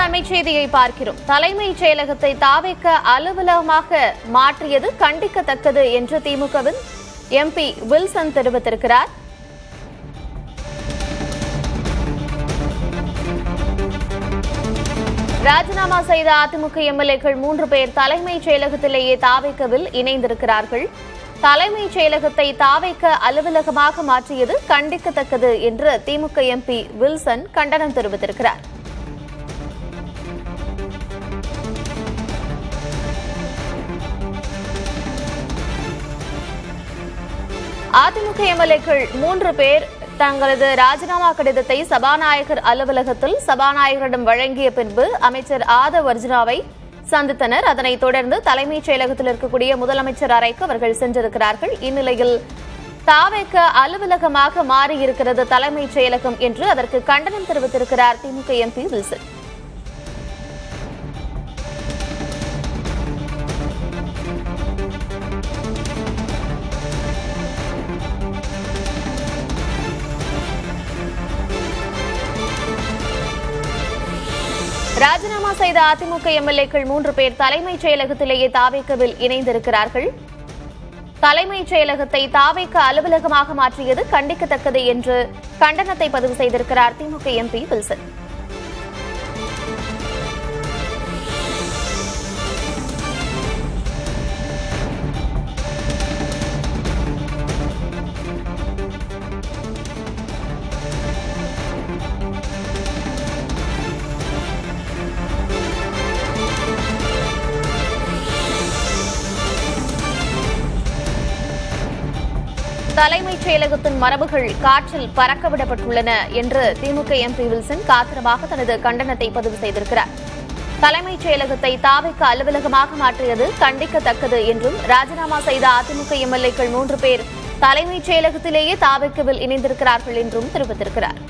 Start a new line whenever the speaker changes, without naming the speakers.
அண்மைச் செய்தியை பார்க்கிறோம். தலைமைச் செயலகத்தை தாவேக அலுவலகமாக மாற்றியது கண்டிக்கத்தக்கது என்று திமுகவின் எம்பி வில்சன் தெரிவித்திருக்கிறார். ராஜினாமா செய்த அதிமுக எம்எல்ஏக்கள் 3 பேர் தலைமைச் செயலகத்திலேயே தாவேகவில் இணைந்திருக்கிறார்கள். தலைமைச் செயலகத்தை தாவேக அலுவலகமாக மாற்றியது கண்டிக்கத்தக்கது என்று திமுக எம்பி வில்சன் கண்டனம் தெரிவித்திருக்கிறார். அதிமுக எம்எல்ஏக்கள் 3 பேர் தங்களது ராஜினாமா கடிதத்தை சபாநாயகர் அலுவலகத்தில் சபாநாயகரிடம் வழங்கிய பின்பு அமைச்சர் ஆதவ் அர்ஜுனாவை சந்தித்தனர். அதனைத் தொடர்ந்து தலைமைச் செயலகத்தில் இருக்கக்கூடிய முதலமைச்சர் அறைக்கு அவர்கள் சென்றிருக்கிறார்கள். இந்நிலையில் தாவேக அலுவலகமாக மாறியிருக்கிறது தலைமைச் செயலகம் என்று அதற்கு கண்டனம் தெரிவித்திருக்கிறார் திமுக எம்பி வில்சன். ராஜினாமா செய்த அதிமுக எம்எல்ஏக்கள் 3 பேர் தலைமைச் செயலகத்திலேயே தாவேகவில் இணைந்திருக்கிறார்கள். தலைமைச் செயலகத்தை தாவேக அலுவலகமாக மாற்றியது கண்டிக்கத்தக்கது என்று கண்டனத்தை பதிவு செய்திருக்கிறார் திமுக எம்பி வில்சன். தலைமைச் செயலகத்தின் மரபுகள் காற்றில் பறக்கவிடப்பட்டுள்ளன என்று திமுக எம்பி வில்சன் காத்திரமாக தனது கண்டனத்தை பதிவு செய்திருக்கிறார். தலைமைச் செயலகத்தை தாவேக அலுவலகமாக மாற்றியது கண்டிக்கத்தக்கது என்றும் ராஜினாமா செய்த அதிமுக எம்எல்ஏக்கள் 3 பேர் தலைமைச் செயலகத்திலேயே தாவேகவில் இணைந்திருக்கிறார்கள் என்றும் தெரிவித்திருக்கிறார்.